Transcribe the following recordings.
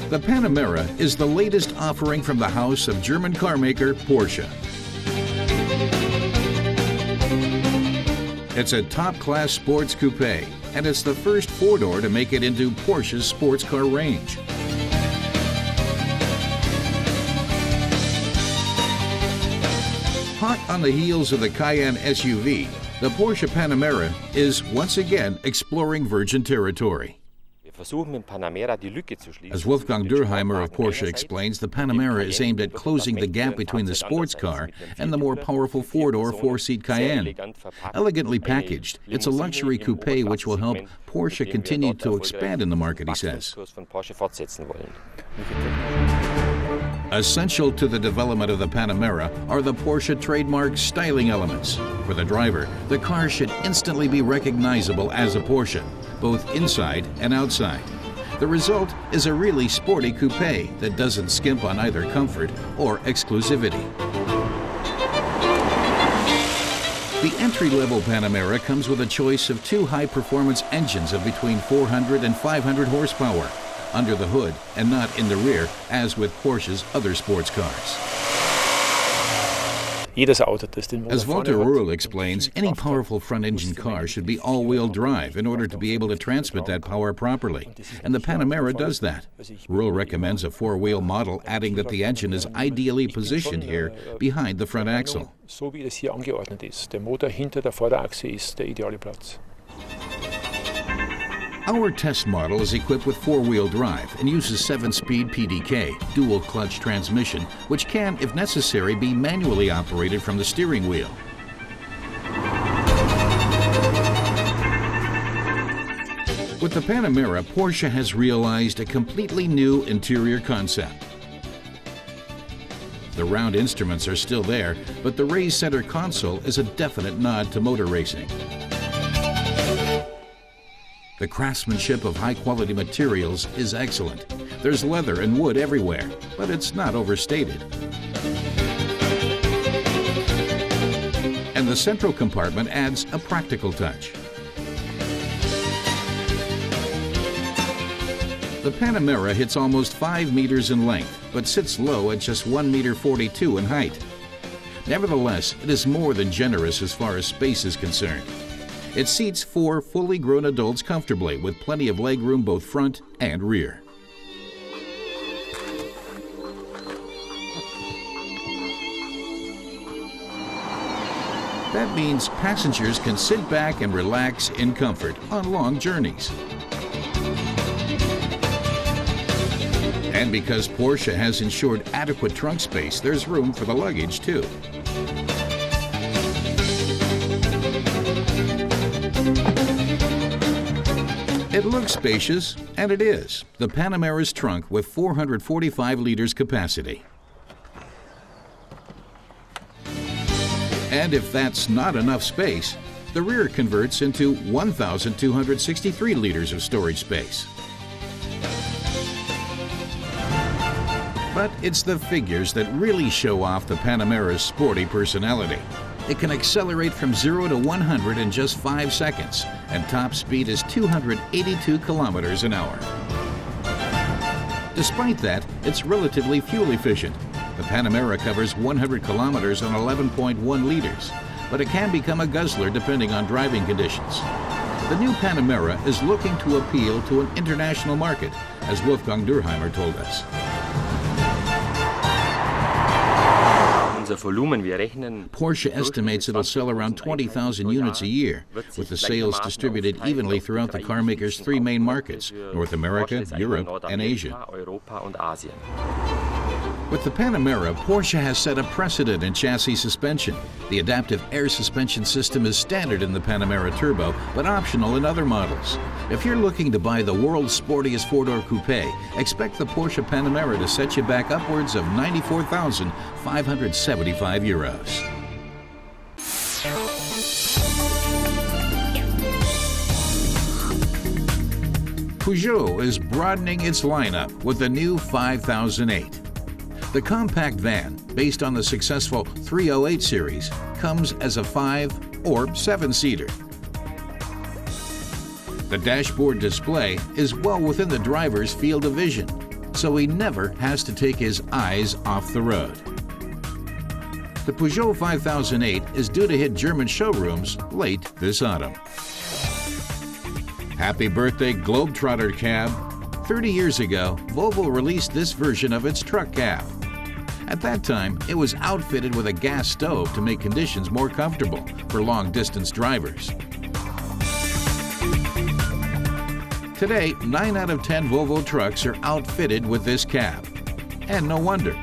The Panamera is the latest offering from the house of German carmaker Porsche. It's a top-class sports coupe, and it's the first four-door to make it into Porsche's sports car range. Hot on the heels of the Cayenne SUV, the Porsche Panamera is once again exploring virgin territory. As Wolfgang Dürheimer of Porsche explains, the Panamera is aimed at closing the gap between the sports car and the more powerful four-door, four-seat Cayenne. Elegantly packaged, it's a luxury coupe which will help Porsche continue to expand in the market, he says. Essential to the development of the Panamera are the Porsche trademark styling elements. For the driver, the car should instantly be recognizable as a Porsche, both inside and outside. The result is a really sporty coupe that doesn't skimp on either comfort or exclusivity. The entry-level Panamera comes with a choice of two high-performance engines of between 400 and 500 horsepower, under the hood and not in the rear, as with Porsche's other sports cars. As Walter Röhrl explains, any powerful front-engine car should be all-wheel drive in order to be able to transmit that power properly, and the Panamera does that. Röhrl recommends a four-wheel model, adding that the engine is ideally positioned here behind the front axle. Our test model is equipped with four-wheel drive and uses 7-speed PDK, dual-clutch transmission, which can, if necessary, be manually operated from the steering wheel. With the Panamera, Porsche has realized a completely new interior concept. The round instruments are still there, but the raised center console is a definite nod to motor racing. The craftsmanship of high-quality materials is excellent. There's leather and wood everywhere, but it's not overstated. And the central compartment adds a practical touch. The Panamera hits almost 5 meters in length, but sits low at just 1.42 meters in height. Nevertheless, it is more than generous as far as space is concerned. It seats 4 fully grown adults comfortably, with plenty of legroom both front and rear. That means passengers can sit back and relax in comfort on long journeys. And because Porsche has ensured adequate trunk space, there's room for the luggage too. It looks spacious, and it is. The Panamera's trunk with 445 liters capacity. And if that's not enough space, the rear converts into 1,263 liters of storage space. But it's the figures that really show off the Panamera's sporty personality. It can accelerate from 0 to 100 in just 5 seconds, and top speed is 282 kilometers an hour. Despite that, it's relatively fuel efficient. The Panamera covers 100 kilometers on 11.1 liters, but it can become a guzzler depending on driving conditions. The new Panamera is looking to appeal to an international market, as Wolfgang Dürheimer told us. Porsche estimates it'll sell around 20,000 units a year, with the sales distributed evenly throughout the carmaker's 3 main markets, North America, Europe, and Asia. With the Panamera, Porsche has set a precedent in chassis suspension. The adaptive air suspension system is standard in the Panamera Turbo, but optional in other models. If you're looking to buy the world's sportiest four-door coupe, expect the Porsche Panamera to set you back upwards of €94,575. Peugeot is broadening its lineup with the new 5008. The compact van, based on the successful 308 series, comes as a 5 or 7-seater. The dashboard display is well within the driver's field of vision, so he never has to take his eyes off the road. The Peugeot 5008 is due to hit German showrooms late this autumn. Happy birthday, Globetrotter cab! 30 years ago, Volvo released this version of its truck cab. At that time, it was outfitted with a gas stove to make conditions more comfortable for long-distance drivers. Today, 9 out of 10 Volvo trucks are outfitted with this cab. And no wonder.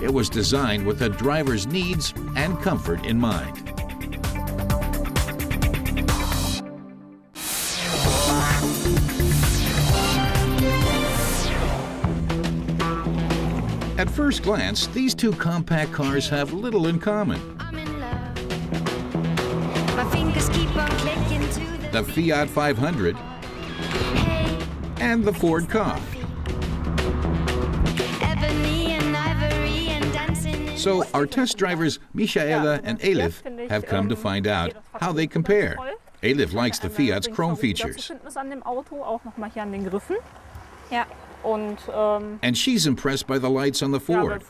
It was designed with the driver's needs and comfort in mind. At first glance, these two compact cars have little in common. The Fiat 500 and the Ford Ka. So our test drivers Michaela and Elif have come to find out how they compare. Elif likes the Fiat's chrome features. And she's impressed by the lights on the Ford.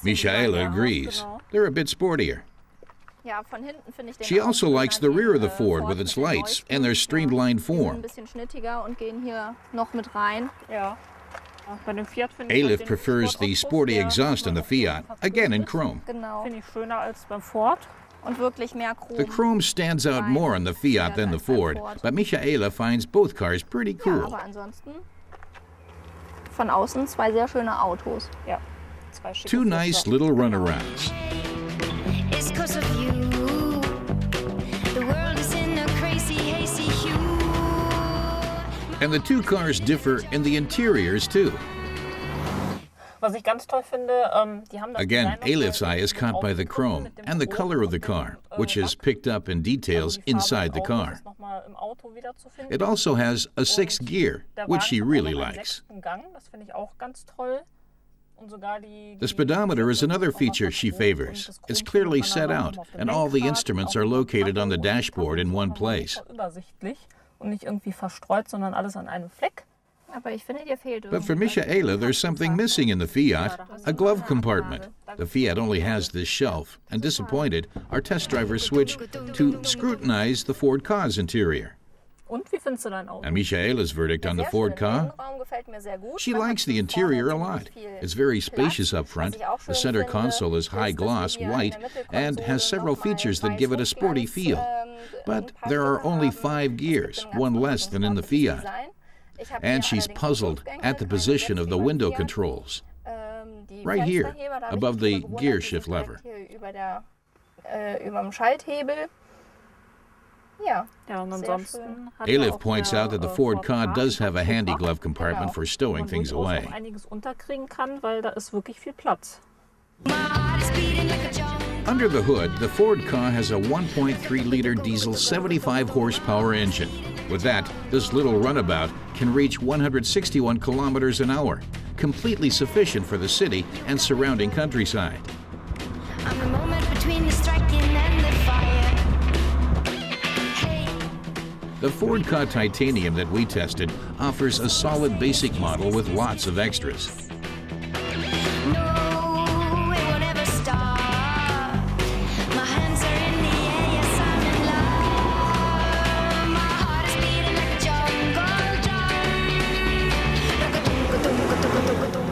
Michaela agrees. They're a bit sportier. She also likes the rear of the Ford with its lights and their streamlined form. Elif prefers the sporty exhaust in the Fiat, again in chrome. The chrome stands out more on the Fiat than the Ford, but Michaela finds both cars pretty cool. Two nice little runarounds. And the two cars differ in the interiors too. Again, Elif's eye is caught by the chrome and the color of the car, which is picked up in details inside the car. It also has a 6th gear, which she really likes. The speedometer is another feature she favors. It's clearly set out, and all the instruments are located on the dashboard in one place. But for Michaela, there's something missing in the Fiat, a glove compartment. The Fiat only has this shelf, and disappointed, our test drivers switch to scrutinize the Ford Ka's interior. And Michaela's verdict on the Ford Ka? She likes the interior a lot. It's very spacious up front. The center console is high gloss white and has several features that give it a sporty feel. But there are only 5 gears, one less than in the Fiat. And she's puzzled at the position of the window controls. Right here, above the gear shift lever. Elif points out that the Ford Ka does have a handy glove compartment for stowing things away. Under the hood, the Ford Ka has a 1.3-liter diesel 75 horsepower engine. With that, this little runabout can reach 161 kilometers an hour, completely sufficient for the city and surrounding countryside. The Ford Ka Titanium that we tested offers a solid basic model with lots of extras.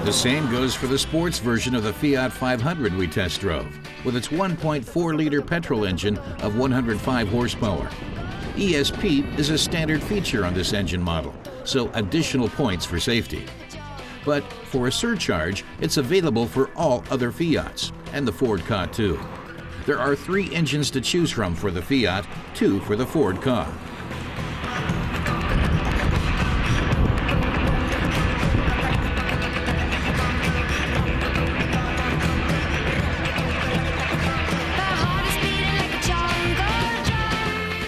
The same goes for the sports version of the Fiat 500 we test drove, with its 1.4-liter petrol engine of 105 horsepower. ESP is a standard feature on this engine model, so additional points for safety. But for a surcharge, it's available for all other Fiats, and the Ford Ka too. There are 3 engines to choose from for the Fiat, 2 for the Ford Ka.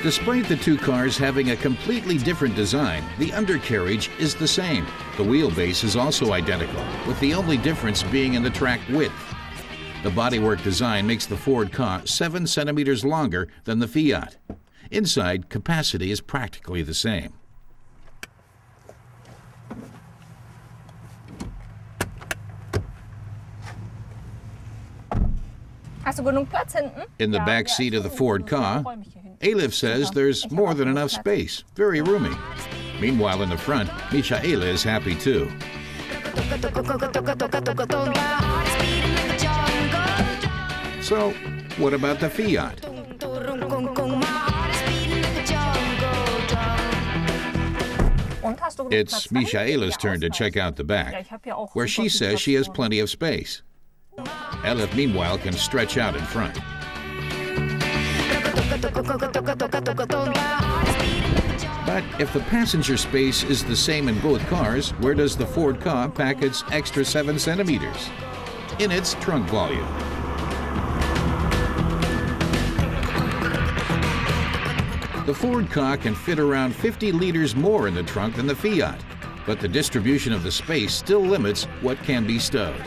Despite the 2 cars having a completely different design, the undercarriage is the same. The wheelbase is also identical, with the only difference being in the track width. The bodywork design makes the Ford Ka 7 centimeters longer than the Fiat. Inside, capacity is practically the same. In the back seat of the Ford Ka, Elif says there's more than enough space, very roomy. Meanwhile, in the front, Michaela is happy too. So, what about the Fiat? It's Michaela's turn to check out the back, where she says she has plenty of space. Elif, meanwhile, can stretch out in front. But if the passenger space is the same in both cars, where does the Ford Ka pack its extra 7 centimeters? In its trunk volume. The Ford Ka can fit around 50 liters more in the trunk than the Fiat, but the distribution of the space still limits what can be stowed.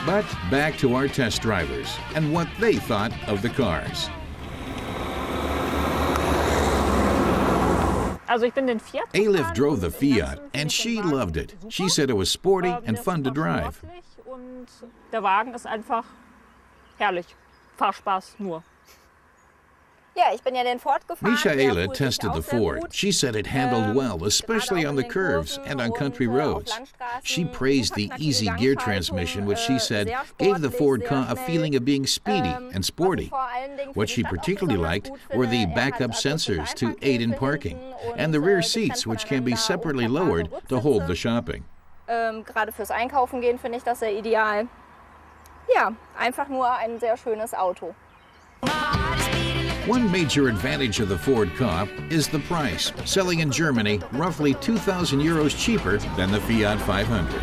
But back to our test drivers and what they thought of the cars. Elif drove the Fiat and she loved it. She said it was sporty and fun to drive. Der Wagen ist einfach herrlich. Fahrspaß nur. Michaela tested the Ford. She said it handled well, especially on the curves and on country roads. She praised the easy gear transmission, which she said gave the Ford Ka a feeling of being speedy and sporty. What she particularly liked were the backup sensors to aid in parking, and the rear seats, which can be separately lowered to hold the shopping. Gerade fürs Einkaufen gehen finde ich das sehr ideal. Ja, einfach nur ein sehr schönes Auto. One major advantage of the Ford Ka is the price, selling in Germany roughly 2,000 euros cheaper than the Fiat 500.